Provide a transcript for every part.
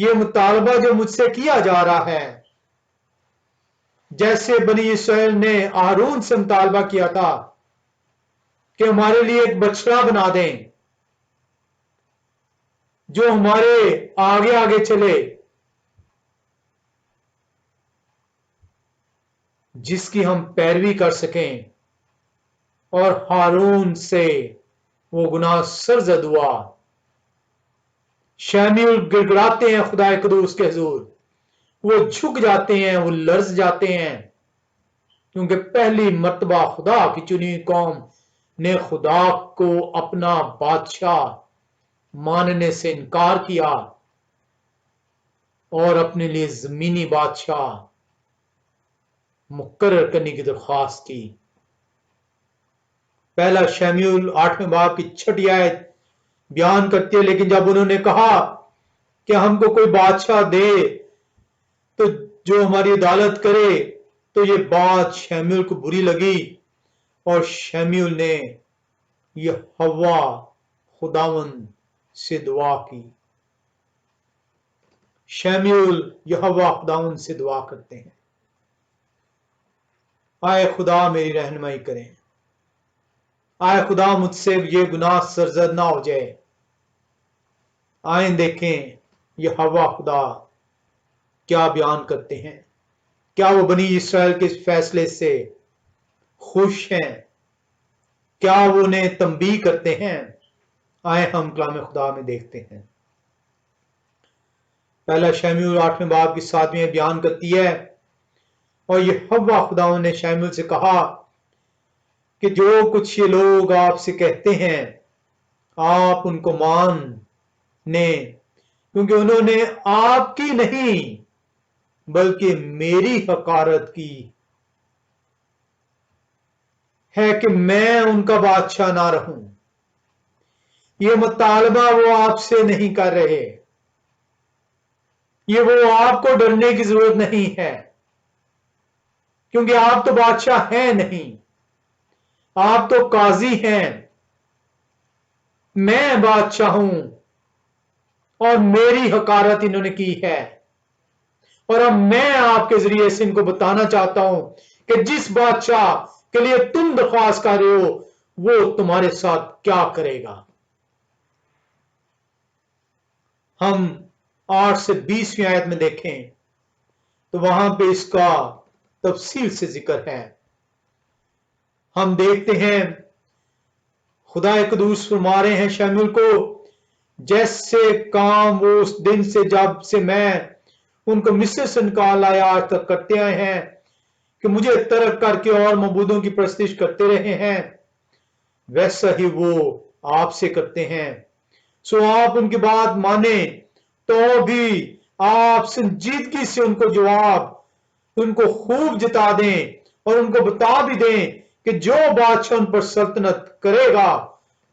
یہ مطالبہ جو مجھ سے کیا جا رہا ہے، جیسے بنی اسرائیل نے ہارون سے مطالبہ کیا تھا کہ ہمارے لیے ایک بچڑا بنا دیں جو ہمارے آگے آگے چلے، جس کی ہم پیروی کر سکیں، اور ہارون سے وہ گناہ سرزد ہوا۔ شموئیل گڑگڑاتے ہیں خدا قدوس کے حضور، وہ جھک جاتے ہیں، وہ لرز جاتے ہیں، کیونکہ پہلی مرتبہ خدا کی چنی قوم نے خدا کو اپنا بادشاہ ماننے سے انکار کیا اور اپنے لیے زمینی بادشاہ مقرر کرنے کی درخواست کی۔ پہلا شموئیل 8ویں باب کی 6 آیت بیان کرتی ہے، لیکن جب انہوں نے کہا کہ ہم کو کوئی بادشاہ دے تو جو ہماری عدالت کرے، تو یہ بات شموئیل کو بری لگی، اور شموئیل نے یہوہ خداوند سے دعا کی۔ شموئیل یہوہ خداوند سے دعا کرتے ہیں، آئے خدا میری رہنمائی کریں، آئے خدا مجھ سے یہ گناہ سرزد نہ ہو جائے۔ آئیں دیکھیں یہوہ خدا کیا بیان کرتے ہیں، کیا وہ بنی اسرائیل کے فیصلے سے خوش ہیں، کیا وہ انہیں تنبیہ کرتے ہیں؟ آئیں ہم کلام خدا میں دیکھتے ہیں۔ پہلا شموئیل 8ویں باب کی 7ویں بیان کرتی ہے، اور یہوہ خداوند نے شموئیل سے کہا کہ جو کچھ یہ لوگ آپ سے کہتے ہیں آپ ان کو مانیں، کیونکہ انہوں نے آپ کی نہیں بلکہ میری حقارت کی ہے کہ میں ان کا بادشاہ نہ رہوں۔ یہ مطالبہ وہ آپ سے نہیں کر رہے، یہ وہ آپ کو ڈرنے کی ضرورت نہیں ہے، کیونکہ آپ تو بادشاہ ہیں نہیں، آپ تو قاضی ہیں، میں بادشاہ ہوں، اور میری حقارت انہوں نے کی ہے۔ اور اب میں آپ کے ذریعے سے ان کو بتانا چاہتا ہوں کہ جس بادشاہ کے لیے تم درخواست کر رہے ہو وہ تمہارے ساتھ کیا کرے گا۔ ہم 8 سے 20ویں آیت میں دیکھیں تو وہاں پہ اس کا تفصیل سے ذکر ہے۔ ہم دیکھتے ہیں خدا قدوس فرما رہے ہیں شموئیل کو، جیسے کام وہ اس دن سے جب سے میں ان کو مصر سے نکال آیا آج تک کرتے آئے ہیں کہ مجھے ترک کر کے اور معبودوں کی پرستش کرتے رہے ہیں، ویسا ہی وہ آپ سے کرتے ہیں۔ سو آپ ان کی بات مانیں تو بھی آپ سنجیدگی سے ان کو جواب، ان کو خوب جتا دیں اور ان کو بتا بھی دیں کہ جو بادشاہ ان پر سلطنت کرے گا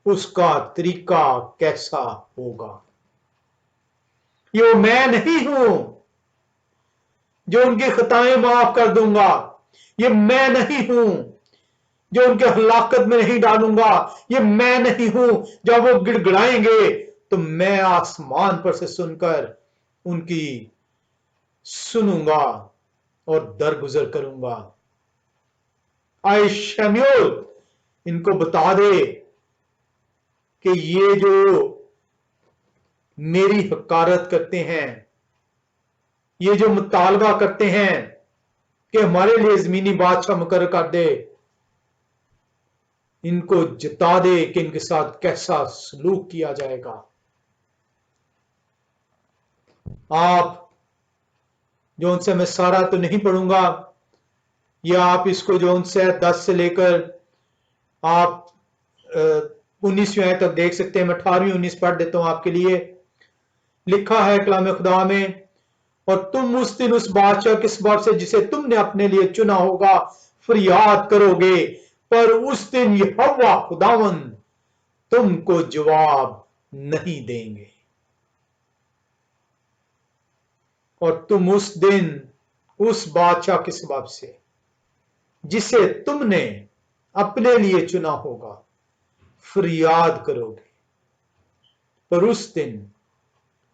اس کا طریقہ کیسا ہوگا۔ یہ وہ میں نہیں ہوں جو ان کی خطائیں معاف کر دوں گا، یہ میں نہیں ہوں جو ان کے ہلاکت میں نہیں ڈالوں گا، یہ میں نہیں ہوں جب وہ گڑ گڑائیں گے تو میں آسمان پر سے سن کر ان کی سنوں گا اور درگزر کروں گا۔ آئے شموئیل ان کو بتا دے کہ یہ جو میری حقارت کرتے ہیں، یہ جو مطالبہ کرتے ہیں کہ ہمارے لیے زمینی بادشاہ مقرر کر دے، ان کو جتا دے کہ ان کے ساتھ کیسا سلوک کیا جائے گا۔ آپ جو ان سے میں سارا تو نہیں پڑھوں گا، یا آپ اس کو جو ان سے 10 سے لے کر آپ 19ویں آیت تک دیکھ سکتے ہیں۔ میں 18 19 پڑھ دیتا ہوں آپ کے لیے۔ لکھا ہے کلام خدا میں، اور تم اس دن اس بادشاہ کے سبب سے جسے تم نے اپنے لیے چنا ہوگا فریاد کرو گے، پر اس دن یہوہ خداوند تم کو جواب نہیں دیں گے، اور تم اس دن اس بادشاہ کے سبب سے جسے تم نے اپنے لیے چنا ہوگا فریاد کرو گے، پر اس دن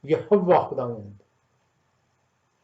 یہوہ خداوند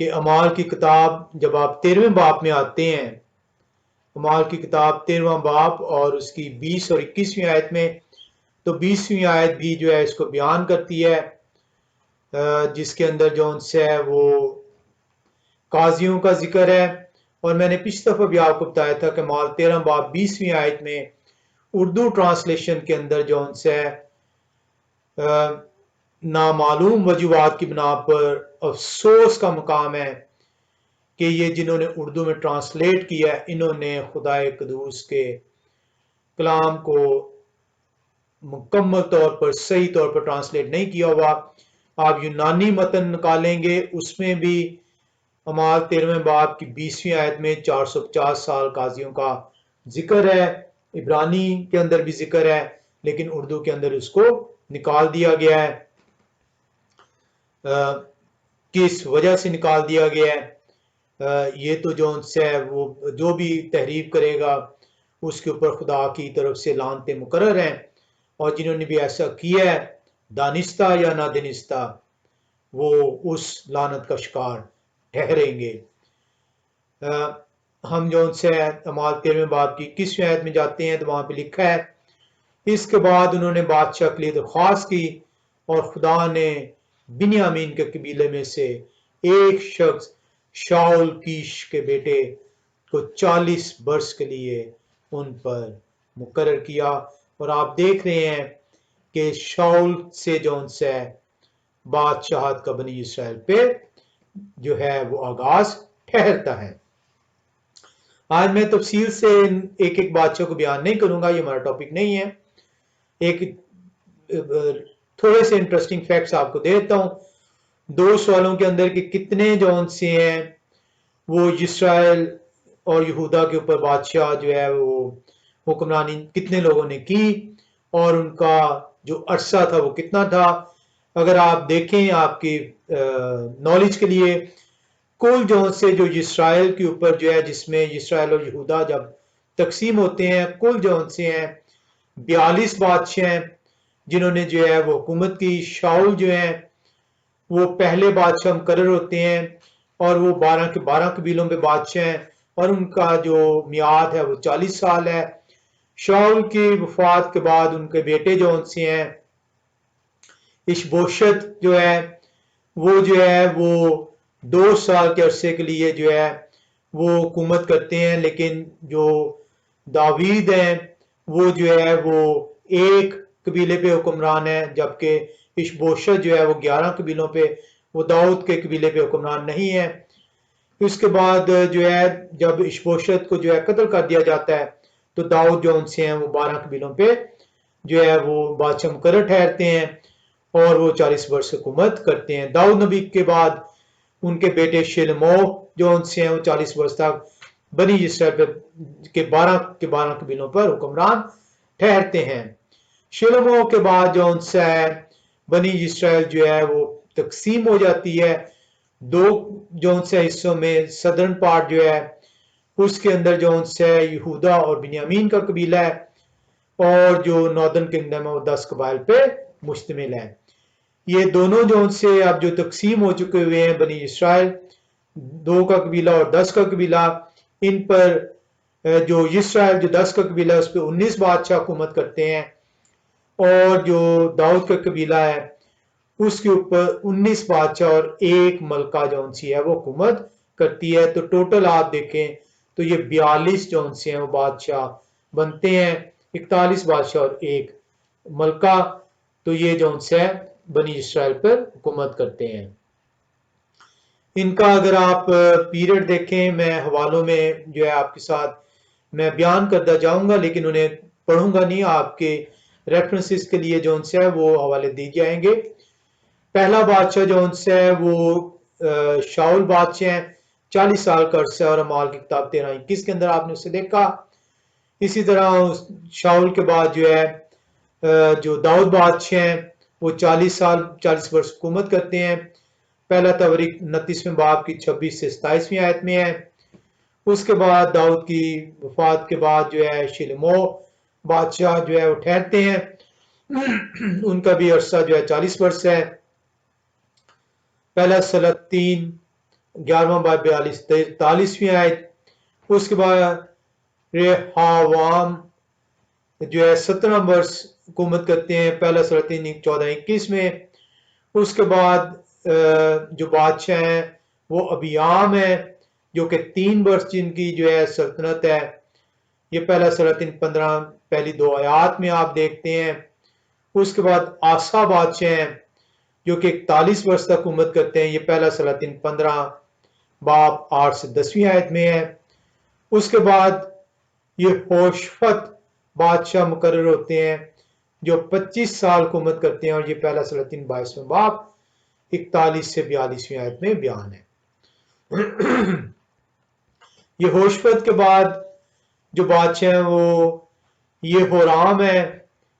کہ اعمال کی کتاب جب آپ 13ویں باب میں آتے ہیں، اعمال کی کتاب 13واں باب اور اس کی 20 اور 21ویں آیت میں، تو 20ویں آیت بھی جو ہے اس کو بیان کرتی ہے، جس کے اندر جو ان سے وہ قاضیوں کا ذکر ہے۔ اور میں نے پچھلی دفعہ بھی آپ کو بتایا تھا کہ اعمال 13 باب 20ویں آیت میں اردو ٹرانسلیشن کے اندر جو ان سے نامعلوم وجوہات کی بنا پر افسوس کا مقام ہے کہ یہ جنہوں نے اردو میں ٹرانسلیٹ کیا ہے، انہوں نے خدا قدوس کے کلام کو مکمل طور پر صحیح طور پر ٹرانسلیٹ نہیں کیا ہوا۔ آپ یونانی متن نکالیں گے، اس میں بھی اعمال 13ویں باب کی 20ویں آیت میں 450 سال قاضیوں کا ذکر ہے، عبرانی کے اندر بھی ذکر ہے، لیکن اردو کے اندر اس کو نکال دیا گیا ہے۔ کس وجہ سے نکال دیا گیا ہے؟ یہ تو جو ان سے وہ جو بھی تحریف کرے گا اس کے اوپر خدا کی طرف سے لعنتیں مقرر ہیں، اور جنہوں نے بھی ایسا کیا ہے دانستہ یا نادانستہ، وہ اس لعنت کا شکار ٹھہریں گے۔ ہم جو ان سے اعمال 13ویں باب کی 21ویں آیت میں جاتے ہیں تو وہاں پہ لکھا ہے، اس کے بعد انہوں نے بادشاہ کے لیے درخواست کی، اور خدا نے بنیامین کے قبیلے میں سے ایک شخص شاؤل کیش کے بیٹے کو 40 برس کے لیے ان پر مقرر کیا۔ اور آپ دیکھ رہے ہیں کہ شاؤل سے جو ان سے بادشاہت کا بنی اسرائیل پہ جو ہے وہ آغاز ٹھہرتا ہے۔ آج میں تفصیل سے ایک ایک بادشاہ کو بیان نہیں کروں گا، یہ ہمارا ٹاپک نہیں ہے۔ ایک تھوڑے سے انٹرسٹنگ فیکٹس آپ کو دیتا ہوں۔ 2 سوالوں کے اندر کہ کتنے جو ان سے ہیں وہ اسرائیل اور یہودا کے اوپر بادشاہ جو ہے وہ حکمرانی کتنے لوگوں نے کی، اور ان کا جو عرصہ تھا وہ کتنا تھا۔ اگر آپ دیکھیں آپ کی نالج کے لیے، کل جو سے جو اسرائیل کے اوپر جو ہے، جس میں اسرائیل اور یہودا جب تقسیم ہوتے ہیں، کل جو ان سے ہیں 42 بادشاہ ہیں جنہوں نے جو ہے وہ حکومت کی۔ شاؤل جو ہیں وہ پہلے بادشاہ مقرر ہوتے ہیں، اور وہ 12 کے 12 قبیلوں پہ بادشاہ ہیں، اور ان کا جو میعاد ہے وہ 40 سال ہے۔ شاؤل کی وفات کے بعد ان کے بیٹے جو ان سے ہیں اشبوشت جو ہے وہ 2 سال کے عرصے کے لیے جو ہے وہ حکومت کرتے ہیں، لیکن جو داوید ہیں وہ جو ہے وہ ایک قبیلے پہ حکمران ہے، جبکہ اشبوشت جو ہے وہ 11 قبیلوں پہ، وہ داؤد کے قبیلے پہ حکمران نہیں ہے۔ اس کے بعد جو ہے جب اشبوشت کو جو ہے قتل کر دیا جاتا ہے تو داؤد جو ان سے ہیں وہ 12 قبیلوں پہ جو ہے وہ بادشاہ مقرر ٹھہرتے ہیں، اور وہ 40 برس حکومت کرتے ہیں۔ داؤد نبی کے بعد ان کے بیٹے شلمو جو ان سے ہیں وہ 40 برس تک بنی اسرائیل کے 12 قبیلوں پر حکمران ٹھہرتے ہیں۔ شلمو کے بعد جو ان سے بنی اسرائیل جو ہے وہ تقسیم ہو جاتی ہے 2 جو ان سے حصوں میں۔ صدرن پارٹ جو ہے اس کے اندر جو ان سے یہودا اور بنیامین کا قبیلہ ہے، اور جو ناردرن کنگڈم ہے وہ 10 قبائل پہ مشتمل ہے۔ یہ دونوں جو ان سے اب جو تقسیم ہو چکے ہوئے ہیں بنی اسرائیل، 2 کا قبیلہ اور 10 کا قبیلہ، ان پر جو اسرائیل جو 10 کا قبیلہ ہے اس پہ 19 بادشاہ حکومت کرتے ہیں، اور جو داؤد کا قبیلہ ہے اس کے اوپر 19 بادشاہ اور 1 ملکہ جو ان سے ہے وہ حکومت کرتی ہے۔ تو ٹوٹل آپ دیکھیں تو یہ 42 جو ان سے ہیں وہ بادشاہ بنتے ہیں، 41 بادشاہ اور 1 ملکہ، تو یہ جو ان سے بنی اسرائیل پر حکومت کرتے ہیں۔ ان کا اگر آپ پیریڈ دیکھیں، میں حوالوں میں جو ہے آپ کے ساتھ میں بیان کرتا جاؤں گا، لیکن انہیں پڑھوں گا نہیں، آپ کے ریفرنسز کے لیے جو ان سے ہے وہ حوالے دی جائیں گے۔ پہلا بادشاہ جو ان سے ہے وہ شاؤل بادشاہ ہیں، 40 سال کا عرصہ، اور اعمال کی کتاب 13:21 کے اندر آپ نے اسے دیکھا۔ اسی طرح شاؤل کے بعد جو ہے جو داؤد بادشاہ ہیں وہ 40 برس حکومت کرتے ہیں۔ پہلا تواریخ 29ویں باب کی 26 سے 27ویں آیت میں ہے۔ اس کے بعد داؤد کی وفات کے بعد جو ہے شلمو بادشاہ جو ہے وہ ٹھہرتے ہیں، ان کا بھی عرصہ جو ہے 40 برس ہے۔ پہلا سلاطین 11واں باب 43ویں آیت۔ اس کے بعد ریحاوام جو ہے 17 برس حکومت کرتے ہیں، پہلا سلاطین 14-21 میں۔ اس کے بعد جو بادشاہ ہیں وہ ابیام ہے، جو کہ 3 برس جن کی جو ہے سلطنت ہے۔ یہ پہلا سلاطین 15 پہلی 2 آیات میں آپ دیکھتے ہیں۔ اس کے بعد آسا بادشاہ ہیں جو کہ 41 برس تک حکومت کرتے ہیں، یہ پہلا سلاطین 15 باب 8 سے 10ویں آیت میں ہے۔ اس کے بعد یہ ہوشفت بادشاہ مقرر ہوتے ہیں جو 25 سال حکومت کرتے ہیں، اور یہ پہلا سلاطین 22 باب 41 سے 42ویں آیت میں بیان ہے۔ یہ ہوشفت کے بعد جو بادشاہ ہیں وہ یہ ہورام ہے،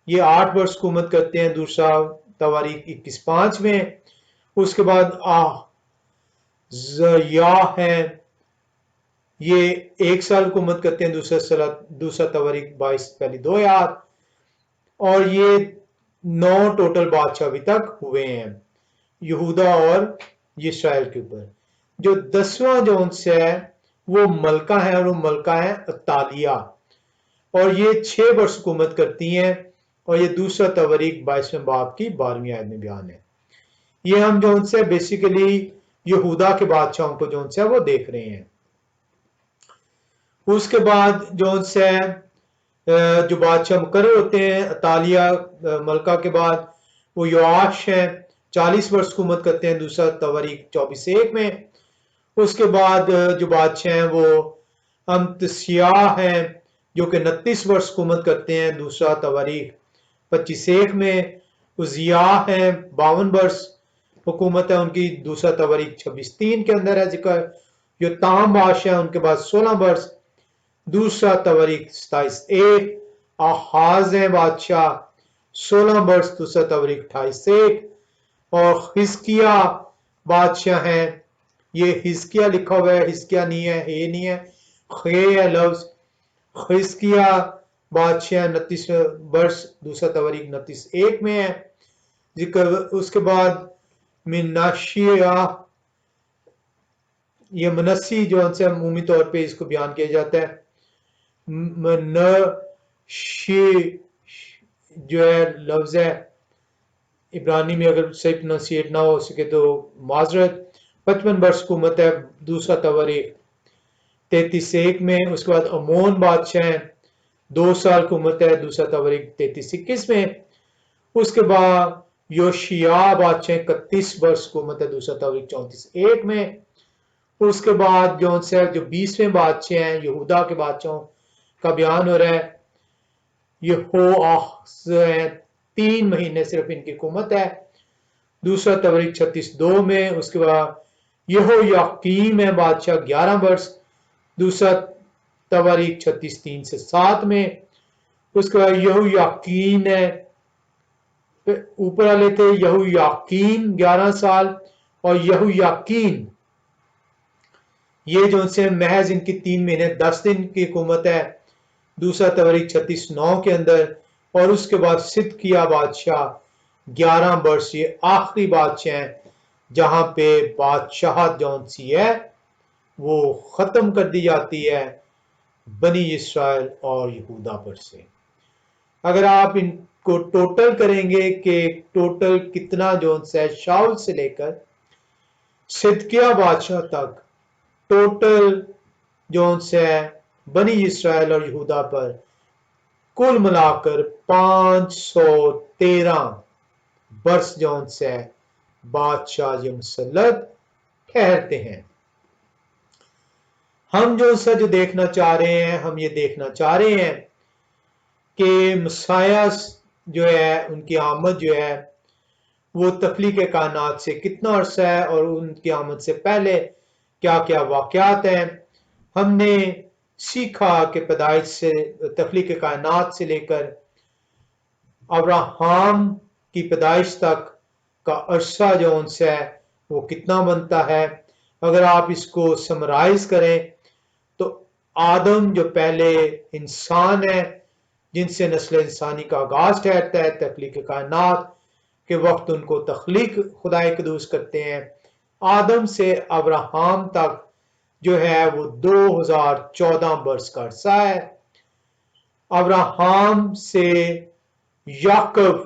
یہ 8 برس حکومت کرتے ہیں، دوسرا تواریخ 21:5 میں۔ اس کے بعد زیا ہیں، یہ 1 سال حکومت کرتے ہیں، دوسرا تواریخ 22 پہلی 2 آیات۔ اور یہ 9 ٹوٹل بادشاہ ابھی تک ہوئے ہیں یہودا اور اسرائیل کے اوپر۔ جو 10واں جو ان سے ہے وہ ملکہ ہے، اور وہ ملکہ ہے اتالیہ، اور یہ 6 برس حکومت کرتی ہیں، اور یہ دوسرا تواریخ 22 باب کی 12ویں آیت میں بیان ہے۔ یہ ہم جو ان سے بیسیکلی یہودا کے بادشاہوں کو جو ان سے وہ دیکھ رہے ہیں۔ اس کے بعد جو ان سے جو بادشاہ مقرر ہوتے ہیں اتالیہ ملکہ کے بعد، وہ یواش ہیں، 40 برس حکومت کرتے ہیں، دوسرا تواریخ 24:1 میں۔ اس کے بعد جو بادشاہ ہیں وہ امتسیاہ ہیں جو کہ 29 برس حکومت کرتے ہیں، دوسرا تواریخ 25:1 میں۔ عزیاہ ہیں، 52 برس حکومت ہے ان کی، دوسرا تواریخ 26:3 کے اندر ہے ذکر۔ جو تام بادشاہ ہیں ان کے بعد 16 برس، دوسرا تواریخ 27:1۔ آحاز ہیں بادشاہ، 16 برس، دوسرا تواریخ 28:1۔ اور حزقیہ بادشاہ ہیں، یہ حزقیہ لکھا ہوا ہے، حزقیہ نہیں ہے، ہے نہیں ہے، خے ہے لفظ۔ حزقیہ بادشاہ 29 برس، دوسرا تواریخ 29:1 میں ہے ذکر۔ اس کے بعد منشیہ، یہ منسی جو ان سے عمومی طور پہ اس کو بیان کیا جاتا ہے، منشی جو ہے لفظ ہے عبرانی میں، اگر صحیح پروننسیٹ نہ ہو سکے تو معذرت۔ 55 برس حکومت ہے، دوسرا تواریخ 33:1 میں۔ اس کے بعد امون بادشاہ ہیں، 2 سال حکومت ہے، دوسرا تواریخ 33:21 میں۔ اس کے بعد یوشیا بادشاہ 31 برس حکومت ہے، دوسرا تواریخ 34:1 میں۔ اس کے بعد جو 20ویں بادشاہ ہیں یہودا کے بادشاہوں کا بیان ہو رہا ہے، یہوآہاز ہیں، 3 مہینے صرف ان کی حکومت ہے، دوسرا تواریخ 36:2 میں۔ اس کے بعد یہویاقیم ہے بادشاہ، 11 برس، دوسرا تواریخ 36:3 سے 7 میں۔ اس کے بعد یہویاقین ہے، اوپر والے تھے یہویاقین 11 سال، اور یہویاقین یہ جو ان سے محض ان کی 3 مہینے 10 دن کی حکومت ہے، دوسرا تواریخ 36:9 کے اندر۔ اور اس کے بعد صدقیہ بادشاہ 11 برس، یہ آخری بادشاہ ہیں جہاں پہ بادشاہت جون سی ہے وہ ختم کر دی جاتی ہے بنی اسرائیل اور یہودا پر سے۔ اگر آپ ان کو ٹوٹل کریں گے کہ ٹوٹل کتنا جون سے شاول سے لے کر صدقیہ بادشاہ تک ٹوٹل جون سے بنی اسرائیل اور یہودا پر کل ملا کر 513 برس جون سے بادشاہ یہ مسلط ٹھہرتے ہیں۔ ہم جو دیکھنا چاہ رہے ہیں، ہم یہ دیکھنا چاہ رہے ہیں کہ مسیح جو ہے ان کی آمد جو ہے وہ تخلیق کائنات سے کتنا عرصہ ہے، اور ان کی آمد سے پہلے کیا کیا واقعات ہیں۔ ہم نے سیکھا کہ پیدائش سے تخلیق کائنات سے لے کر ابراہم کی پیدائش تک کا عرصہ جو ان سے ہے وہ کتنا بنتا ہے۔ اگر آپ اس کو سمرائز کریں تو آدم جو پہلے انسان ہے جن سے نسل انسانی کا آغاز ٹھہرتا ہے تخلیق کائنات کے وقت ان کو تخلیق خدائے قدوس کرتے ہیں۔ آدم سے ابراہم تک جو ہے وہ 2014 برس کا عرصہ ہے۔ ابراہم سے یعقوب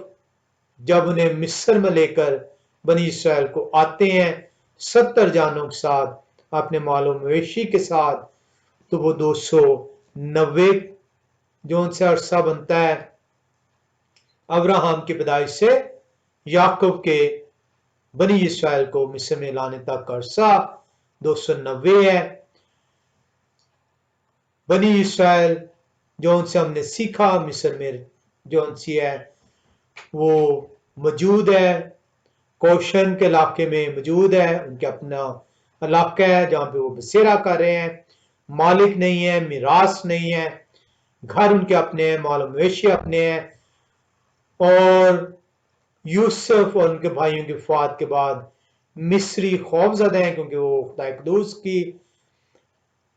جب انہیں مصر میں لے کر بنی اسرائیل کو آتے ہیں 70 جانوں کے ساتھ اپنے مال و مویشی کے ساتھ، تو وہ 290 جو ان سے عرصہ بنتا ہے ابراہم کی پیدائش سے یعقوب کے بنی اسرائیل کو مصر میں لانے تک کا عرصہ 290 ہے۔ بنی اسرائیل جو ان سے ہم نے سیکھا مصر میں جو ان سے ہے وہ موجود ہے، کوشن کے علاقے میں موجود ہے، ان کے اپنا علاقہ ہے جہاں پہ وہ بسیرا کر رہے ہیں، مالک نہیں ہے، میراث نہیں ہے، گھر ان کے اپنے ہیں، مال و مویشی اپنے ہیں۔ اور یوسف اور ان کے بھائیوں کی وفات کے بعد مصری خوف زدہ ہیں کیونکہ وہ خدا قدوس کی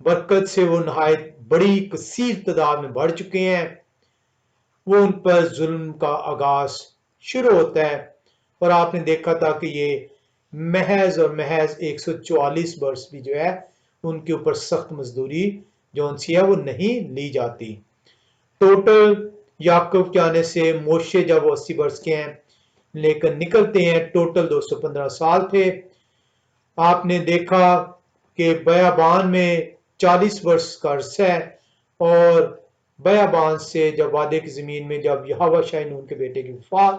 برکت سے وہ نہایت بڑی کثیر تعداد میں بڑھ چکے ہیں۔ وہ ان پر ظلم کا آغاز شروع ہوتا ہے اور آپ نے دیکھا تھا کہ یہ محض اور محض 144 برس بھی جو ہے ان کے اوپر سخت مزدوری جو ان سے ہے وہ نہیں لی جاتی۔ ٹوٹل یعقوب کے آنے سے موشے جب وہ 80 برس کے ہیں لے کر نکلتے ہیں، ٹوٹل 215 سال تھے۔ آپ نے دیکھا کہ بیابان میں 40 برس کا عرصہ ہے، اور بیابان سے جب وعدے کی زمین میں جب یہوہ شاہ نون کے بیٹے کی وفات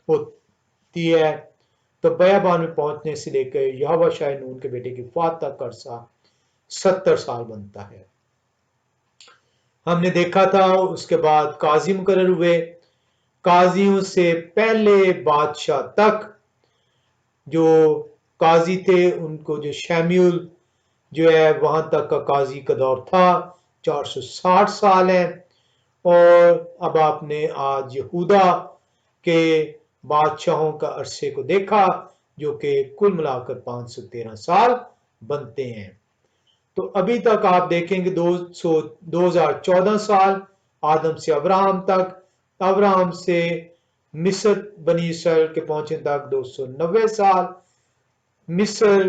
ہوتی ہے تو بیابان میں پہنچنے سے لے کر یہوہ شاہ نون کے بیٹے کی وفات تک کا عرصہ 70 سال بنتا ہے۔ ہم نے دیکھا تھا اس کے بعد قاضی مقرر ہوئے، قاضیوں سے پہلے بادشاہ تک جو قاضی تھے ان کو جو شیمیول جو ہے وہاں تک کا قاضی کا دور تھا 460 سال ہے۔ اور اب آپ نے آج یہودا کے بادشاہوں کا عرصے کو دیکھا جو کہ کل ملا کر 513 سال بنتے ہیں۔ تو ابھی تک آپ دیکھیں گے 2014 سال آدم سے ابراہم تک، ابراہم سے مصر بنی اسرائیل کے پہنچنے تک 290 سال، مصر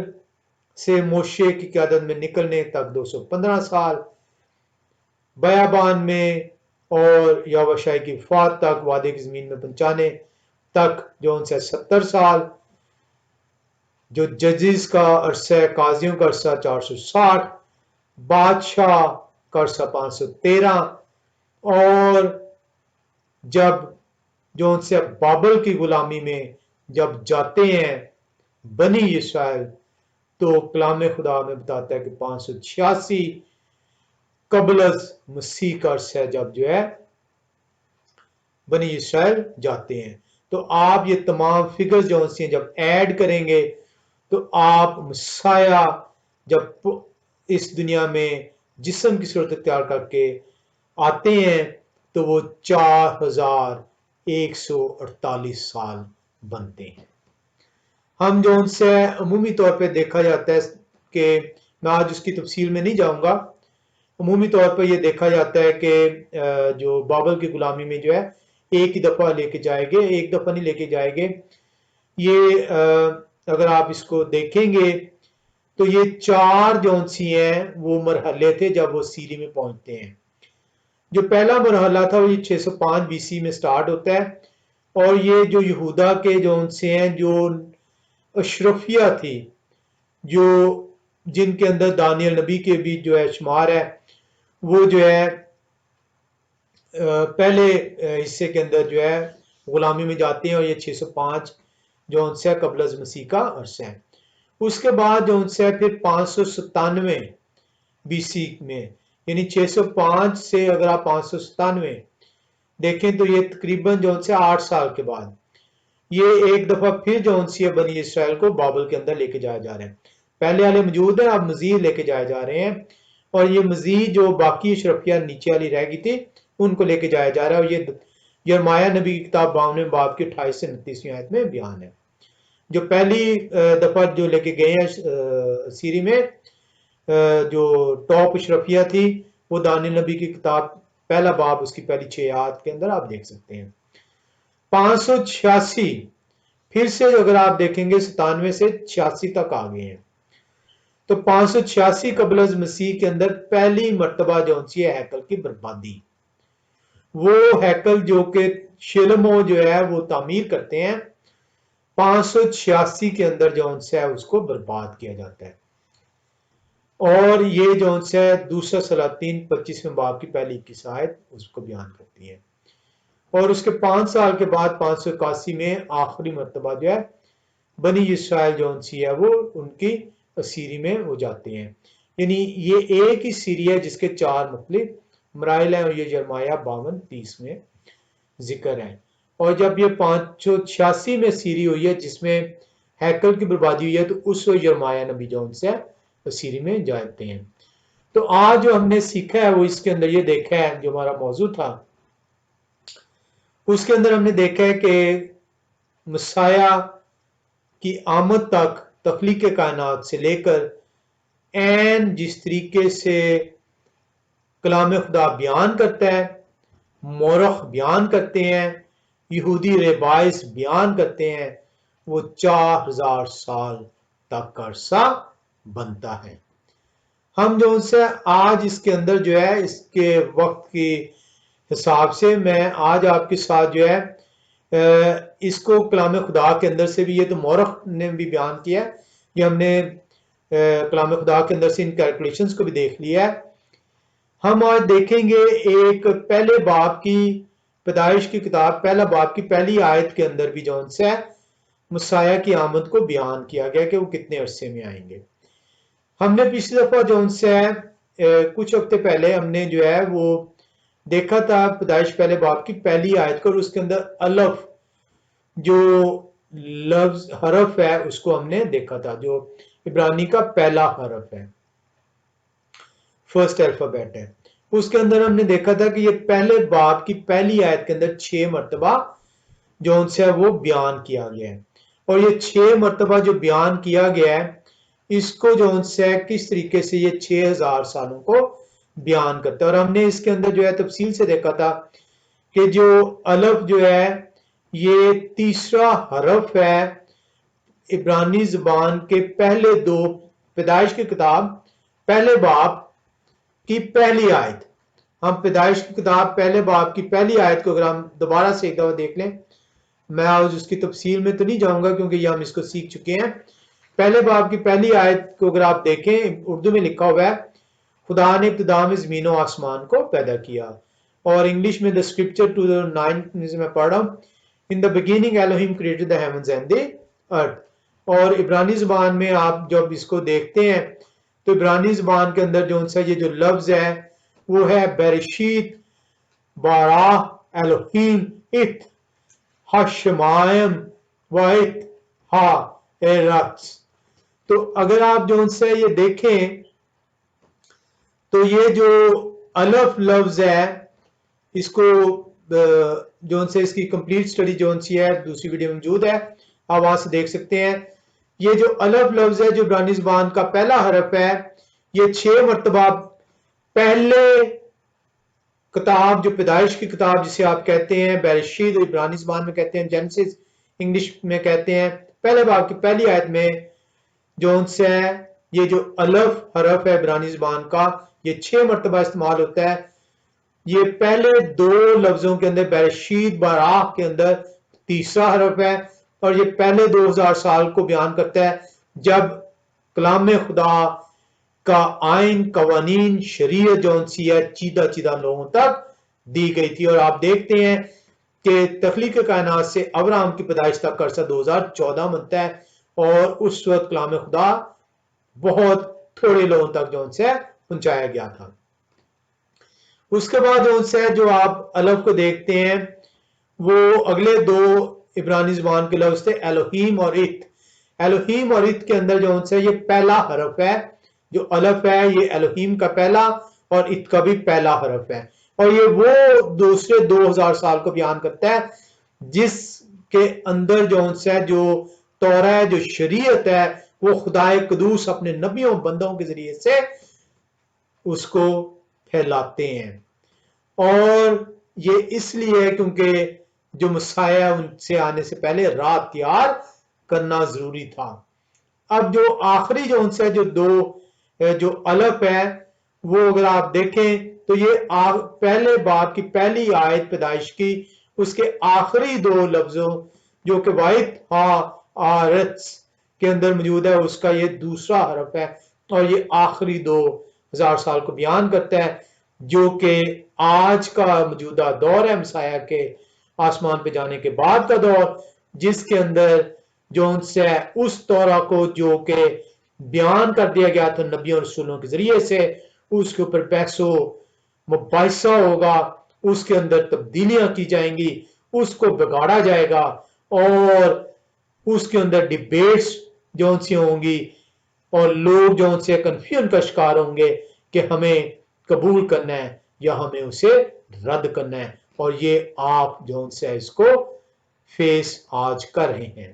سے موشے کی قیادت میں نکلنے تک 215 سال، بیابان میں اور یہوہ شاہ کی وفات تک وعدے کی زمین میں پہنچانے تک جو ان سے 70 سال، جو ججز کا عرصہ ہے، قاضیوں کا عرصہ 460، بادشاہ کا عرصہ 513، اور جب جو ان سے بابل کی غلامی میں جب جاتے ہیں بنی اسرائیل تو کلام خدا میں بتاتا ہے کہ 586 قبل از مسیح کا عرصہ ہے جب جو ہے بنی اسرائیل جاتے ہیں۔ تو آپ یہ تمام فگرز جو ہیں جب ایڈ کریں گے تو آپ مسیح جب اس دنیا میں جسم کی صورت اختیار کر کے آتے ہیں تو وہ 4148 سال بنتے ہیں۔ ہم جو ان سے عمومی طور پہ دیکھا جاتا ہے کہ میں آج اس کی تفصیل میں نہیں جاؤں گا، عمومی طور پر یہ دیکھا جاتا ہے کہ جو بابل کی غلامی میں جو ہے ایک ہی دفعہ لے کے جائے گے، ایک دفعہ نہیں لے کے جائے گے۔ یہ اگر آپ اس کو دیکھیں گے تو یہ 4 جون سی ہیں وہ مرحلے تھے جب وہ سیری میں پہنچتے ہیں۔ جو پہلا مرحلہ تھا وہ یہ 605 بی سی میں سٹارٹ ہوتا ہے، اور یہ جو یہودا کے جون سے ہیں جو اشرفیہ تھی، جو جن کے اندر دانیل نبی کے بھی جو ہے شمار ہے، وہ جو ہے پہلے حصے کے اندر جو ہے غلامی میں جاتے ہیں، اور یہ 605 جو ان سے قبل از مسیح کا عرصہ ہے۔ اس کے بعد جو ان سے پھر 597 بی سی میں، یعنی 605 سے اگر آپ 597 دیکھیں تو یہ تقریباً جو ان سے 8 سال کے بعد یہ ایک دفعہ پھر جو ان سے بنی اسرائیل کو بابل کے اندر لے کے جائے جا رہے ہیں۔ پہلے والے موجود ہیں، اب مزید لے کے جائے جا رہے ہیں، اور یہ مزید جو باقی اشرفیہ نیچے والی رہ گئی تھی ان کو لے کے جایا جا رہا ہے، اور یہ یرمیہ نبی کی کتاب 52 باب کی 28 سے 29 آیت میں بیان ہے۔ جو پہلی دفعہ جو لے کے گئے ہیں سیری میں جو ٹاپ اشرفیہ تھی وہ دانیل نبی کی کتاب پہلا باب اس کی پہلی 6 آیات کے اندر آپ دیکھ سکتے ہیں۔ 586 پھر سے اگر آپ دیکھیں گے 97 سے 86 تک آ گئے ہیں، تو 586 قبل از مسیح کے اندر پہلی مرتبہ جو سی ہے ہیکل کی بربادی، وہ ہیکل جو کہ شلمو جو ہے وہ تعمیر کرتے ہیں، 586 کے اندر جو ہے اس کو برباد کیا جاتا ہے، اور یہ جو ہے دوسرا سلاطین 25ویں باب کی پہلی 21 آیت اس کو بیان کرتی ہے، اور اس کے 5 سال کے بعد 581 میں آخری مرتبہ جو ہے بنی اسرائیل جو سی ہے وہ ان کی اسیری میں ہو جاتے ہیں۔ یعنی یہ ایک ہی سیری ہے جس کے 4 مختلف مراحل ہیں، اور یہ یرمیہ 52:30 میں ذکر ہے۔ اور جب یہ 586 میں سیری ہوئی ہے جس میں ہیکل کی بربادی ہوئی ہے، تو اس وقت یرمیہ نبی جو سے اسیری میں جاتے ہیں۔ تو آج جو ہم نے سیکھا ہے وہ اس کے اندر یہ دیکھا ہے، جو ہمارا موضوع تھا اس کے اندر ہم نے دیکھا ہے کہ مسیح کی آمد تک تخلیق کائنات سے لے کر عین جس طریقے سے کلام خدا بیان کرتا ہے، مورخ بیان کرتے ہیں، یہودی ریبائز بیان کرتے ہیں، وہ 4000 سال تک کا عرصہ بنتا ہے۔ ہم جو سے آج اس کے اندر جو ہے اس کے وقت کی حساب سے میں آج آپ کے ساتھ جو ہے اس کو کلام خدا کے اندر سے بھی، یہ تو مورخ نے بھی بیان کیا ہے، یہ ہم نے کلام خدا کے اندر سے ان کیلکولیشنز کو بھی دیکھ لیا ہے۔ ہم آج دیکھیں گے ایک پہلے باب کی پیدائش کی کتاب پہلا باب کی پہلی آیت کے اندر بھی جو سے مسیح کی آمد کو بیان کیا گیا کہ وہ کتنے عرصے میں آئیں گے۔ ہم نے پچھلی دفعہ جو سے کچھ ہفتے پہلے ہم نے جو ہے وہ دیکھا تھا پیدائش پہلے باب کی پہلی آیت کو، اور اس کے اندر الف جو لفظ حرف ہے اس کو ہم نے دیکھا تھا، جو عبرانی کا پہلا حرف ہے، فرسٹ الفابیٹ ہے۔ اس کے اندر ہم نے دیکھا تھا کہ یہ پہلے باب کی پہلی آیت کے اندر 6 مرتبہ جو ان سے وہ بیان کیا گیا ہے، اور یہ 6 مرتبہ جو بیان کیا گیا ہے اس کو جو ان سے کس طریقے سے یہ 6000 سالوں کو بیان کرتا ہے۔ اور ہم نے اس کے اندر جو ہے تفصیل سے دیکھا تھا کہ جو الف جو ہے یہ تیسرا حرف ہے عبرانی زبان کے پہلے 2 پیدائش کی کتاب پہلے باب کی پہلی آیت، ہم پیدائش کی کتاب پہلے باب کی پہلی آیت کو اگر ہم دوبارہ سے ایک دفعہ دیکھ لیں، میں آج اس کی تفصیل میں تو نہیں جاؤں گا کیونکہ یہ ہم اس کو سیکھ چکے ہیں۔ پہلے باب کی پہلی آیت کو اگر آپ دیکھیں اردو میں لکھا ہوا ہے، خدا نے ابتدا میں زمین و آسمان کو پیدا کیا، اور انگلش میں the scripture 2009 میں پڑھ رہا ہوں، in the beginning Elohim created the heavens and the earth۔ اور عبرانی زبان میں آپ جب اس کو دیکھتے ہیں تو عبرانی زبان کے اندر جو ان سے یہ جو لفظ ہے وہ ہے بریشیت بارا الوہیم ات ہشمائم وائت ہا ایراتس۔ تو اگر آپ جو ان سے یہ دیکھیں تو یہ جو الف لفظ ہے اس کو جو ان سے اس کی کمپلیٹ سٹڈی جو ان سی ہے دوسری ویڈیو میں موجود ہے، آپ وہاں سے دیکھ سکتے ہیں۔ یہ جو الف لفظ ہے جو عبرانی زبان کا پہلا حرف ہے، یہ 6 مرتبہ پہلے کتاب جو پیدائش کی کتاب جسے آپ کہتے ہیں بریشید عبرانی زبان میں کہتے ہیں، جینیسس انگلش میں کہتے ہیں، پہلے باب کی پہلی آیت میں جو ان سے یہ جو الف حرف ہے عبرانی زبان کا یہ 6 مرتبہ استعمال ہوتا ہے۔ یہ پہلے 2 لفظوں کے اندر بریشید باراہ کے اندر تیسرا حرف ہے، اور یہ پہلے 2000 سال کو بیان کرتا ہے جب کلام خدا کا آئین قوانین شریعت جو سی ہے چیدہ لوگوں تک دی گئی تھی۔ اور آپ دیکھتے ہیں کہ تخلیق کائنات سے ابراہم کی پیدائش تک کا عرصہ 2014 بنتا ہے، اور اس وقت کلام خدا بہت تھوڑے لوگوں تک جو سے پہنچایا گیا تھا۔ اس کے بعد جو آپ الف کو دیکھتے ہیں وہ اگلے 2 عبرانی زبان کے لفظ تھے الوہیم اور ات۔ الوہیم اور ات کے اندر جو یہ پہلا حرف ہے جو الف ہے، یہ الوہیم کا پہلا اور ات کا بھی پہلا حرف ہے، اور یہ وہ دوسرے 2000 سال کو بیان کرتا ہے جس کے اندر جو تورا ہے جو شریعت ہے وہ خدائے قدوس اپنے نبیوں بندوں کے ذریعے سے اس کو پھیلاتے ہیں۔ اور یہ اس لیے کیونکہ جو مسیح ان سے آنے سے پہلے راہ تیار کرنا ضروری تھا۔ اب جو آخری جو ان سے جو الف ہے وہ اگر آپ دیکھیں تو یہ پہلے باب کی پہلی آیت پیدائش کی اس کے آخری دو لفظوں جو کہ واحد آرتس کے اندر موجود ہے اس کا یہ دوسرا حرف ہے، اور یہ آخری 2000 سال کو بیان کرتا ہے جو کہ آج کا موجودہ دور ہے مسیح کے آسمان پہ جانے کے بعد کا دور، جس کے اندر جو ان سے اس تورا کو جو کہ بیان کر دیا گیا تھا نبیوں اور رسولوں کے ذریعے سے، اس کے اوپر بحث و مباحثہ ہوگا، اس کے اندر تبدیلیاں کی جائیں گی، اس کو بگاڑا جائے گا، اور اس کے اندر ڈیبیٹس جو ان سے ہوں گی، اور لوگ جو ان سے کنفیوژن کا شکار ہوں گے کہ ہمیں قبول کرنا ہے یا ہمیں اسے رد کرنا ہے، اور یہ آپ جو ان سے اس کو فیس آج کر رہے ہیں۔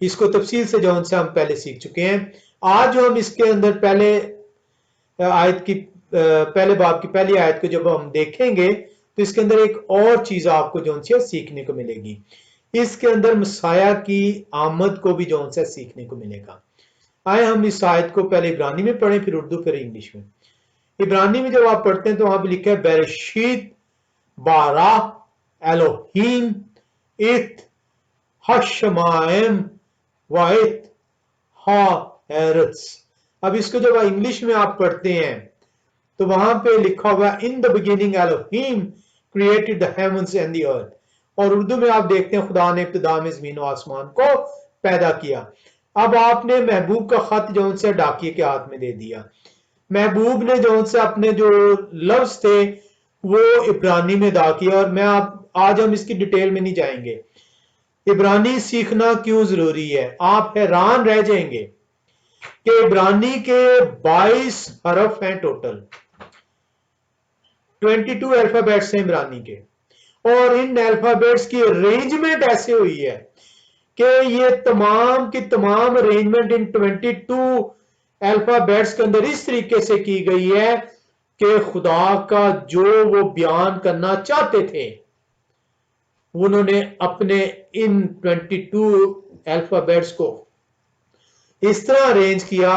اس کو تفصیل سے جو ان سے ہم پہلے سیکھ چکے ہیں۔ آج جو ہم اس کے اندر پہلے باب کی پہلی آیت کو جب ہم دیکھیں گے تو اس کے اندر ایک اور چیز آپ کو جو ان سے سیکھنے کو ملے گی، اس کے اندر مسیح کی آمد کو بھی جو ان سے سیکھنے کو ملے گا۔ آئے ہم اس آیت کو پہلے عبرانی میں پڑھیں، پھر اردو، پھر انگلش میں۔ عبرانی میں جب آپ پڑھتے ہیں تو وہاں پہ لکھا ہے برشیت بارہ الوہیم ات ہشمائم وائت ہا ایرتس۔ اب اس کو جب انگلش میں آپ پڑھتے ہیں تو وہاں پہ لکھا ہوا ہے in the beginning Elohim created the heavens and the earth, اور اردو میں آپ دیکھتے ہیں خدا نے ابتدا میں زمین و آسمان کو پیدا کیا۔ اب آپ نے محبوب کا خط جو ان سے ڈاکیے کے ہاتھ میں دے دیا، محبوب نے جو ان سے اپنے جو لفظ تھے وہ عبرانی میں ادا کیا، اور آج ہم اس کی ڈیٹیل میں نہیں جائیں گے۔ عبرانی سیکھنا کیوں ضروری ہے؟ آپ حیران رہ جائیں گے کہ عبرانی کے 22 حرف ہیں ٹوٹل، 22 الفابیٹس ہیں عبرانی کے، اور ان الفابیٹس کی ارینجمنٹ ایسے ہوئی ہے کہ یہ تمام کی تمام ارینجمنٹ ان 22 الفابیٹس کے اندر اس طریقے سے کی گئی ہے کہ خدا کا جو وہ بیان کرنا چاہتے تھے انہوں نے اپنے ان 22 الفابیٹس کو اس طرح ارینج کیا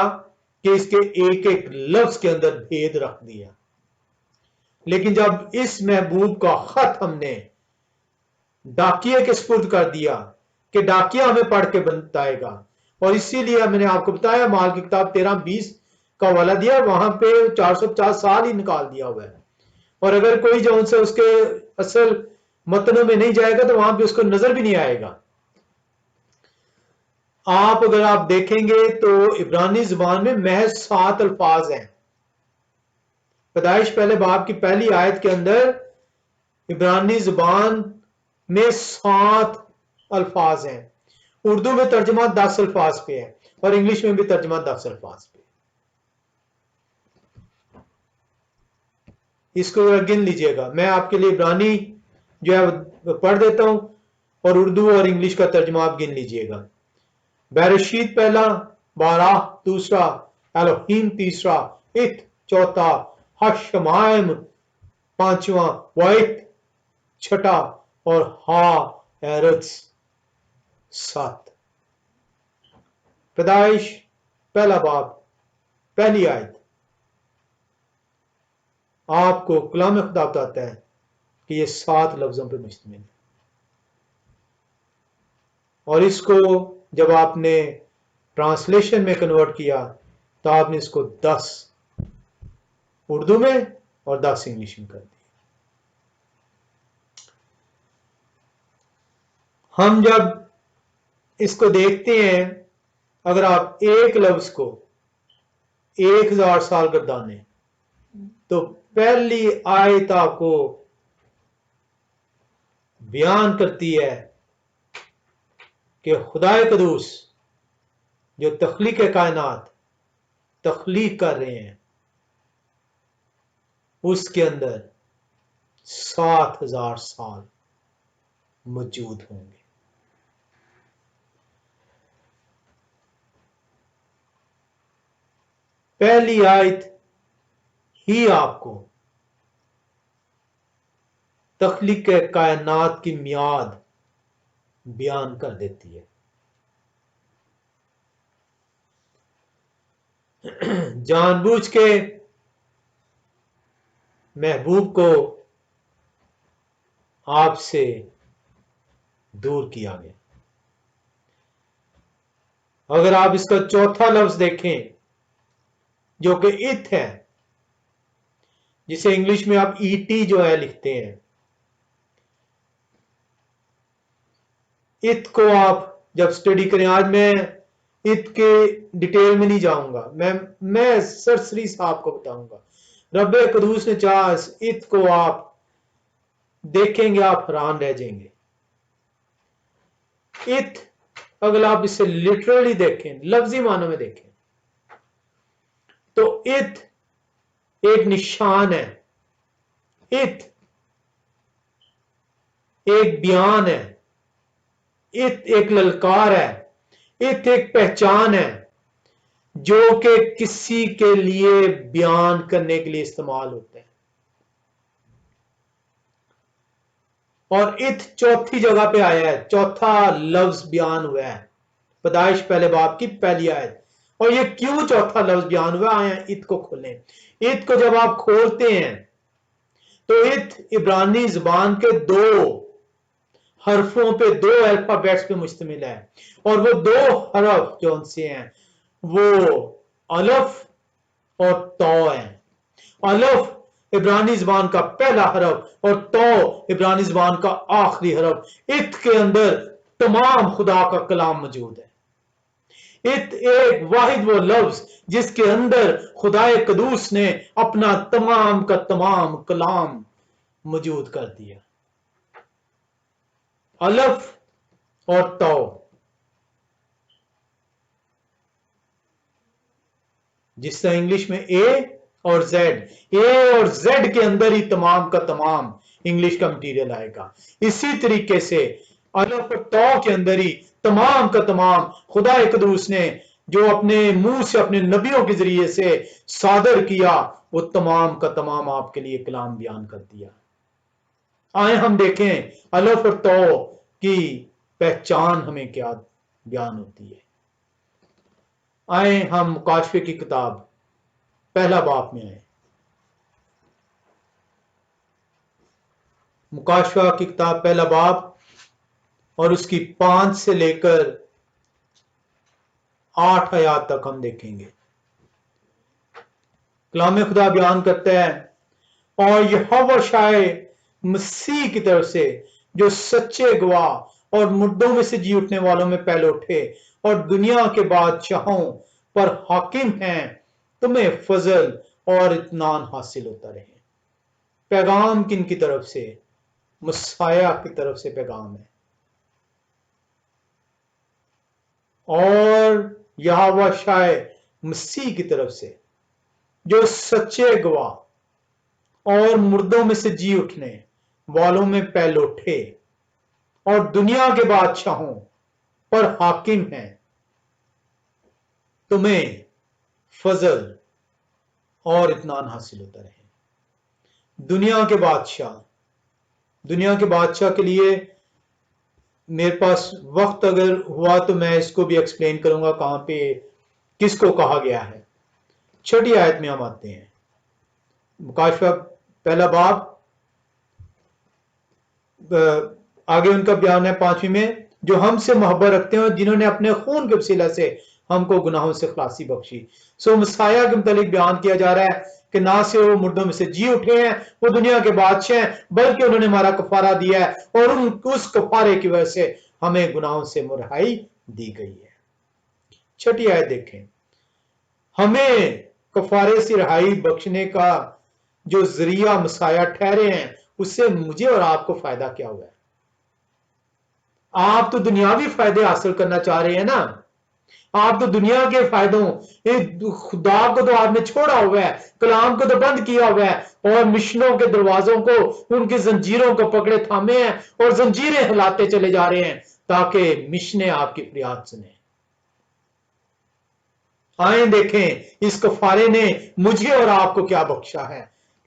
کہ اس کے ایک ایک لفظ کے اندر بھید رکھ دیا۔ لیکن جب اس محبوب کا خط ہم نے ڈاکیے کے سپرد کر دیا کہ ڈاکیہ ہمیں پڑھ کے بتائے گا، اور اسی لیے میں نے آپ کو بتایا مال کی کتاب 13:20 کا حوالہ دیا، وہاں پہ 450 سال ہی نکال دیا ہوا ہے، اور اگر کوئی جو ان سے اس کے اصل متنوں میں نہیں جائے گا تو وہاں پہ اس کو نظر بھی نہیں آئے گا۔ اگر آپ دیکھیں گے تو عبرانی زبان میں محض 7 الفاظ ہیں۔ پیدائش پہلے باب کی پہلی آیت کے اندر عبرانی زبان میں 7 الفاظ ہیں۔ اردو میں ترجمہ 10 الفاظ پہ ہے، اور انگلش میں بھی ترجمہ 10 الفاظ پہ۔ اس کو گن لیجئے گا، میں آپ کے لیے عبرانی جو ہے پڑھ دیتا ہوں، اور اردو اور انگلش کا ترجمہ آپ گن لیجئے گا۔ بیرشیت پہلا، بارہ دوسرا، الوہیم تیسرا، ات چوتھا، ہشمائم پانچواں، وائت چھٹا، اور ہا ایرتس 7۔ پیدائش پہلا باب پہلی آیت آپ کو کلام خدا بتاتا ہے کہ یہ 7 لفظوں پہ مشتمل ہے، اور اس کو جب آپ نے ٹرانسلیشن میں کنورٹ کیا تو آپ نے اس کو 10 اردو میں اور 10 انگلش میں کر دیا۔ ہم جب اس کو دیکھتے ہیں، اگر آپ ایک لفظ کو 1000 سال گردانے تو پہلی آیت آپ کو بیان کرتی ہے کہ خدائے قدوس جو تخلیق کائنات تخلیق کر رہے ہیں اس کے اندر 7000 سال موجود ہوں گے۔ پہلی آیت ہی آپ کو تخلیق کائنات کی میعاد بیان کر دیتی ہے۔ جان بوجھ کے محبوب کو آپ سے دور کیا گیا۔ اگر آپ اس کا چوتھا لفظ دیکھیں جو کہ ات ہے، جسے انگلش میں آپ ای ٹی جو ہے لکھتے ہیں، ات کو آپ جب سٹڈی کریں، آج میں ات کے ڈیٹیل میں نہیں جاؤں گا، میں سرسری صاحب کو بتاؤں گا۔ رب قدوس نے چاہا ات کو آپ دیکھیں گے آپ حیران رہ جائیں گے۔ ات اگر آپ اسے لٹرلی دیکھیں، لفظی معنوں میں دیکھیں، تو ات ایک نشان ہے، ات ایک بیان ہے، ات ایک للکار ہے، ات ایک پہچان ہے جو کہ کسی کے لیے بیان کرنے کے لیے استعمال ہوتے ہیں۔ اور ات چوتھی جگہ پہ آیا ہے، چوتھا لفظ بیان ہوا ہے، پیدائش پہلے باب کی پہلی آیت۔ اور یہ کیوں چوتھا لفظ بیان ہوا؟ آیا ات کو کھولیں۔ ات کو جب آپ کھولتے ہیں تو ات عبرانی زبان کے دو حرفوں پہ، دو الفابیٹس پہ مشتمل ہے، اور وہ دو حرف جو ان سے ہیں وہ الف اور تو ہیں۔ الف عبرانی زبان کا پہلا حرف اور تو عبرانی زبان کا آخری حرف۔ ات کے اندر تمام خدا کا کلام موجود ہے۔ ات ایک واحد وہ لفظ جس کے اندر خدا قدوس نے اپنا تمام کا تمام کلام موجود کر دیا۔ الف اور تو، جس طرح انگلش میں اے اور زیڈ، اے اور زیڈ کے اندر ہی تمام کا تمام انگلش کا مٹیریل آئے گا، اسی طریقے سے الف اور تو کے اندر ہی تمام کا تمام خدا قدوس نے جو اپنے منہ سے اپنے نبیوں کے ذریعے سے صادر کیا، وہ تمام کا تمام آپ کے لیے کلام بیان کر دیا۔ آئیں ہم دیکھیں الف اور تو کی پہچان ہمیں کیا بیان ہوتی ہے۔ آئیں ہم مکاشفے کی کتاب پہلا باب میں آئیں۔ مکاشفہ کی کتاب پہلا باب اور اس کی 5 سے لے کر 8 آیات تک ہم دیکھیں گے۔ کلام خدا بیان کرتا ہے، اور یہوہ شائع مسیح کی طرف سے جو سچے گواہ اور مردوں میں سے جی اٹھنے والوں میں پہلے اٹھے اور دنیا کے بادشاہوں پر حاکم ہیں، تمہیں فضل اور اطمینان حاصل ہوتا رہے۔ پیغام کن کی طرف سے؟ مسیح کی طرف سے پیغام ہے۔ اور یہوہ شائع مسیح کی طرف سے جو سچے گواہ اور مردوں میں سے جی اٹھنے والوں میں پہلے اٹھے اور دنیا کے بادشاہوں پر حاکم ہیں، تمہیں فضل اور اطمینان حاصل ہوتا رہے۔ دنیا کے بادشاہ کے لیے میرے پاس وقت اگر ہوا تو میں اس کو بھی ایکسپلین کروں گا کہاں پہ کس کو کہا گیا ہے۔ 6 آیت میں ہم آتے ہیں، مکاشفہ پہلا باب، آگے ان کا بیان ہے 5ویں میں، جو ہم سے محبت رکھتے ہیں جنہوں نے اپنے خون کے وسیلہ سے ہم کو گناہوں سے خلاصی بخشی۔ سو مسیح کے متعلق بیان کیا جا رہا ہے کہ نہ سے وہ مردوں میں سے جی اٹھے ہیں، وہ دنیا کے بادشاہ ہیں، بلکہ انہوں نے ہمارا کفارہ دیا ہے، اور اس کفارے کی وجہ سے ہمیں گناہوں سے رہائی دی گئی ہے۔ 6 آیت دیکھیں، ہمیں کفارے سے رہائی بخشنے کا جو ذریعہ مسیح ٹھہرے ہیں، اس سے مجھے اور آپ کو فائدہ کیا ہوا ہے؟ آپ تو دنیاوی فائدے حاصل کرنا چاہ رہے ہیں نا، آپ تو دنیا کے فائدوں، خدا کو تو آپ نے چھوڑا ہوا ہے، کلام کو تو بند کیا ہوا ہے، اور مشنوں کے دروازوں کو، ان کی زنجیروں کو پکڑے تھامے ہیں اور زنجیریں ہلاتے چلے جا رہے ہیں تاکہ مشنیں آپ کی فریاد سنیں۔ آئیں دیکھیں اس کفارے نے مجھے اور آپ کو کیا بخشا ہے۔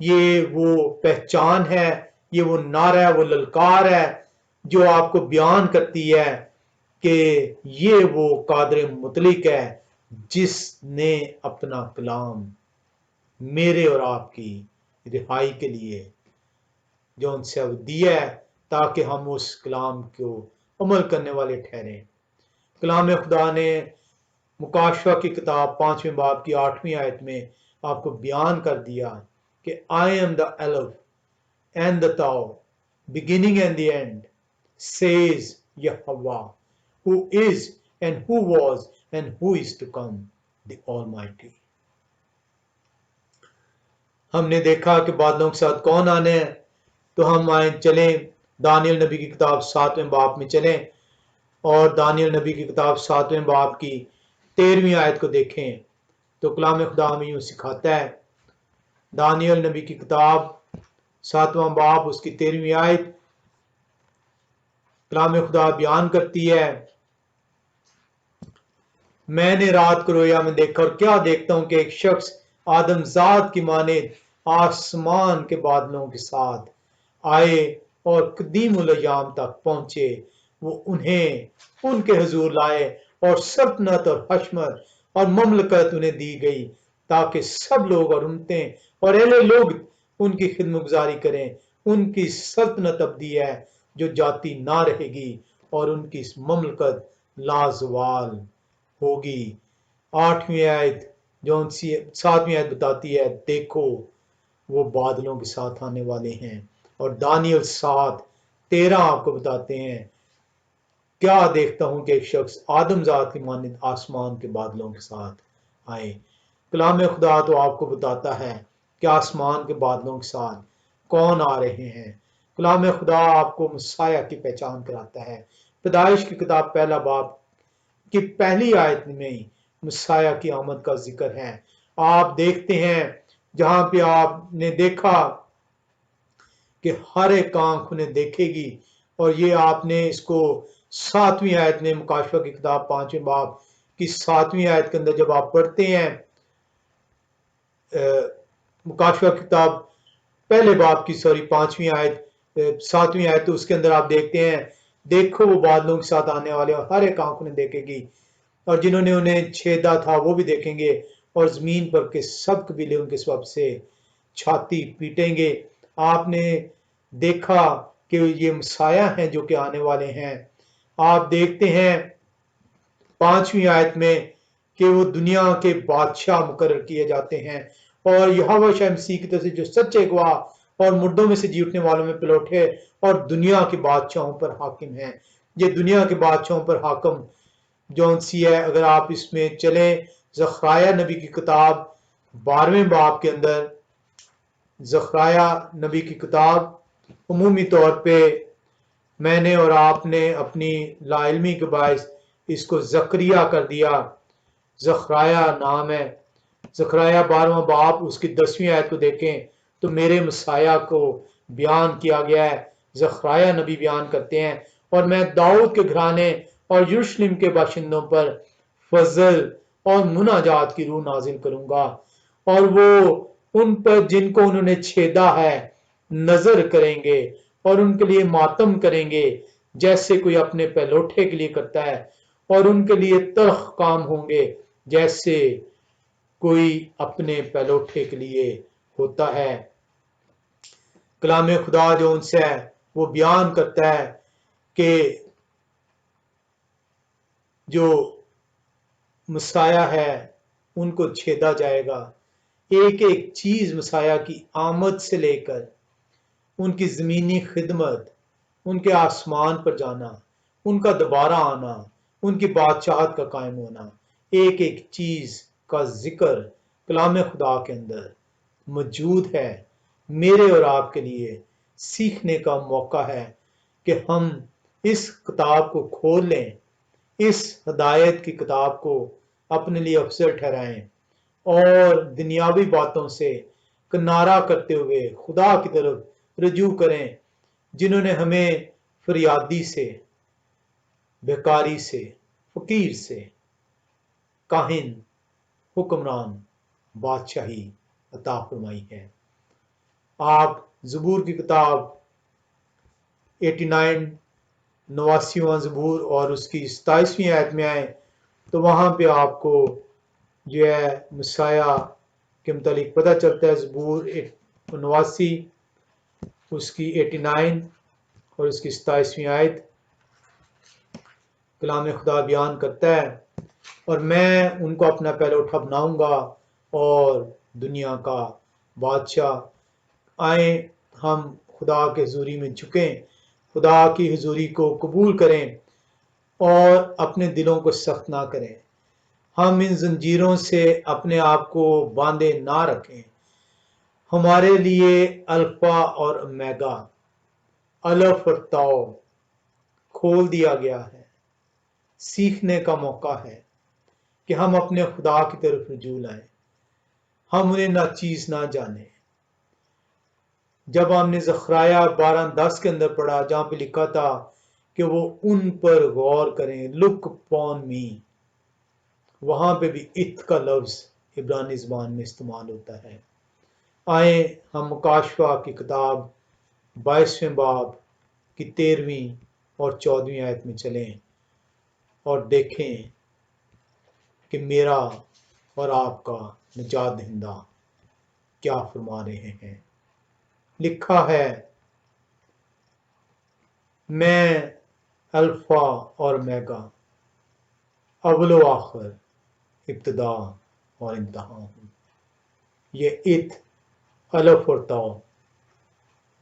یہ وہ پہچان ہے، یہ وہ نعرہ ہے، وہ للکار ہے جو آپ کو بیان کرتی ہے کہ یہ وہ قادر مطلق ہے جس نے اپنا کلام میرے اور آپ کی رہائی کے لیے جو ان سے دیا ہے تاکہ ہم اس کلام کو عمل کرنے والے ٹھہریں۔ کلام خدا نے مکاشفہ کی کتاب 5ویں باب کی 8ویں آیت میں آپ کو بیان کر دیا کہ I am the Aleph and the Tau, beginning and the end, says Yahweh, who is and who was and who is to come, the Almighty۔ ہم نے دیکھا کہ بادلوں کے ساتھ کون آنے ہیں، تو ہم آئیں چلیں دانیل نبی کی کتاب 7ویں باب میں چلیں اور دانیل نبی کی کتاب 7ویں باب کی 13ویں آیت کو دیکھیں تو کلام خدا ہمیں یوں سکھاتا ہے۔ دانیل نبی کی کتاب 7واں باب اس کی 13ویں آیت، کلام خدا بیان کرتی ہے، میں نے رات کو رویا میں دیکھا اور کیا دیکھتا ہوں کہ ایک شخص آدم ذات کی مانند آسمان کے بادلوں کے ساتھ آئے اور قدیم الایام تک پہنچے، وہ انہیں ان کے حضور لائے اور سلطنت اور حشمت اور مملکت انہیں دی گئی تاکہ سب لوگ اور امتیں اور اہل لوگ ان کی خدمت گزاری کریں۔ ان کی سلطنت ابدی ہے جو جاتی نہ رہے گی اور ان کی مملکت لازوال ہوگی۔ 8ویں آیت جو 7ویں آیت بتاتی ہے دیکھو وہ بادلوں کے ساتھ آنے والے ہیں، اور دانیل 7:13 آپ کو بتاتے ہیں کیا دیکھتا ہوں کہ ایک شخص آدم ذات کی مانند آسمان کے بادلوں کے ساتھ آئے۔ کلام خدا تو آپ کو بتاتا ہے کہ آسمان کے بادلوں کے ساتھ کون آ رہے ہیں۔ کلام خدا آپ کو مسیح کی پہچان کراتا ہے۔ پیدائش کی کتاب 1 باب کی پہلی آیت میں ہی مسیح کی آمد کا ذکر ہے۔ آپ دیکھتے ہیں جہاں پہ آپ نے دیکھا کہ ہر ایک آنکھ انہیں دیکھے گی، اور یہ آپ نے اس کو 7ویں آیت میں مکاشفہ کی کتاب 5ویں باب کی 7ویں آیت کے اندر جب آپ پڑھتے ہیں، مکاشفہ کی کتاب پہلے باب کی 5ویں آیت 7ویں آیت، تو اس کے اندر آپ دیکھتے ہیں دیکھو وہ بادلوں کے ساتھ آنے والے اور ہر ایک آنکھ انہیں دیکھے گی، اور جنہوں نے انہیں چھیدا تھا وہ بھی دیکھیں گے، اور زمین پر کے سب قبیلے ان کے سبب سے چھاتی پیٹیں گے۔ آپ نے دیکھا کہ یہ مسیح ہیں جو کہ آنے والے ہیں۔ آپ دیکھتے ہیں 5ویں آیت میں کہ وہ دنیا کے بادشاہ مقرر کیے جاتے ہیں، اور یہوہ شاہ مسیح کی طرف سے جو سچے گواہ اور مردوں میں سے جی اٹھنے والوں میں پلوٹے اور دنیا کے بادشاہوں پر حاکم ہیں۔ یہ دنیا کے بادشاہوں پر حاکم جون سی ہے، اگر آپ اس میں چلیں زکریا نبی کی کتاب 12ویں باب کے اندر، زکریا نبی کی کتاب، عمومی طور پہ میں نے اور آپ نے اپنی لا علمی کے باعث اس کو زکریا کر دیا، زکریا نام ہے۔ زکریا 12واں باب اس کی 10ویں آیت کو دیکھیں تو میرے مسیح کو بیان کیا گیا ہے۔ زکریا نبی بیان کرتے ہیں، اور میں داؤد کے گھرانے اور یروشلم کے باشندوں پر فضل اور مناجات کی روح نازل کروں گا، اور وہ ان پر جن کو انہوں نے چھیدا ہے نظر کریں گے اور ان کے لیے ماتم کریں گے جیسے کوئی اپنے پہلوٹے کے لیے کرتا ہے، اور ان کے لیے تلخ کام ہوں گے جیسے کوئی اپنے پہلوٹے کے لیے ہوتا ہے۔ کلام خدا جو ان سے ہے وہ بیان کرتا ہے کہ جو مسیح ہے ان کو چھیدا جائے گا۔ ایک ایک چیز مسیح کی آمد سے لے کر ان کی زمینی خدمت، ان کے آسمان پر جانا، ان کا دوبارہ آنا، ان کی بادشاہت کا قائم ہونا، ایک ایک چیز کا ذکر کلام خدا کے اندر موجود ہے۔ میرے اور آپ کے لیے سیکھنے کا موقع ہے کہ ہم اس کتاب کو کھول لیں، اس ہدایت کی کتاب کو اپنے لیے افسر ٹھہرائیں اور دنیاوی باتوں سے کنارہ کرتے ہوئے خدا کی طرف رجوع کریں، جنہوں نے ہمیں فریادی سے، بھکاری سے، فقیر سے، کاہن، حکمران، بادشاہی عطا فرمائی ہے۔ آپ زبور کی کتاب 89 89واں زبور اور اس کی 27ویں آیت میں آئیں تو وہاں پہ آپ کو جو ہے مسیح کے متعلق پتہ چلتا ہے۔ زبور 89 اس کی 89 اور اس کی 27ویں آیت کلام خدا بیان کرتا ہے، اور میں ان کو اپنا پہلے اٹھا بناؤں گا اور دنیا کا بادشاہ۔ آئیں ہم خدا کے حضوری میں جھکیں، خدا کی حضوری کو قبول کریں اور اپنے دلوں کو سخت نہ کریں۔ ہم ان زنجیروں سے اپنے آپ کو باندھے نہ رکھیں۔ ہمارے لیے الفا اور اومیگا، الف اور تاؤ کھول دیا گیا ہے۔ سیکھنے کا موقع ہے کہ ہم اپنے خدا کی طرف رجوع لائیں، ہم انہیں ناچیز نہ جانیں۔ جب ہم نے زخریا 12:10 کے اندر پڑھا جہاں پہ لکھا تھا کہ وہ ان پر غور کریں، لک اپون می، وہاں پہ بھی ات کا لفظ عبرانی زبان میں استعمال ہوتا ہے۔ آئیں ہم مکاشفہ کی کتاب 22ویں باب کی 13ویں اور 14ویں آیت میں چلیں اور دیکھیں کہ میرا اور آپ کا نجات دہندہ کیا فرما رہے ہیں۔ لکھا ہے، میں الفا اور اومیگا، اول و آخر، ابتدا اور انتہا ہوں۔ یہ ات، الف اور تاؤ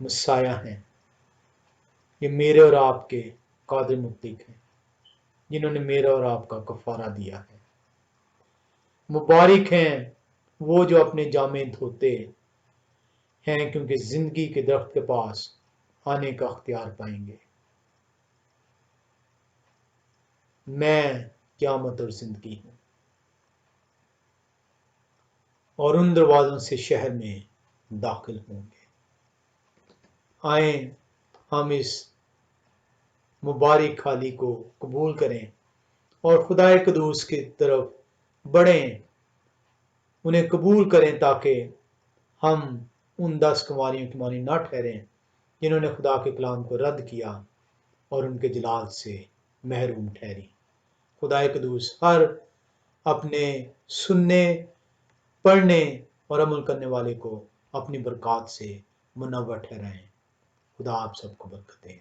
مسیح ہیں، یہ میرے اور آپ کے قادر مطلق ہیں جنہوں نے میرا اور آپ کا کفارہ دیا ہے۔ مبارک ہیں وہ جو اپنے جامے دھوتے ہیں، کیونکہ زندگی کے درخت کے پاس آنے کا اختیار پائیں گے۔ میں قیامت اور زندگی ہوں، اور ان دروازوں سے شہر میں داخل ہوں گے۔ آئیں ہم اس مبارک حالی کو قبول کریں اور خدا قدوس کی طرف بڑھیں، انہیں قبول کریں تاکہ ہم ان 10 کنواریوں کی مانی نہ ٹھہریں جنہوں نے خدا کے کلام کو رد کیا اور ان کے جلال سے محروم ٹھہری۔ خدا قدوس ہر اپنے سننے، پڑھنے اور عمل کرنے والے کو اپنی برکات سے منور ٹھہرائیں۔ خدا آپ سب کو برکت دے۔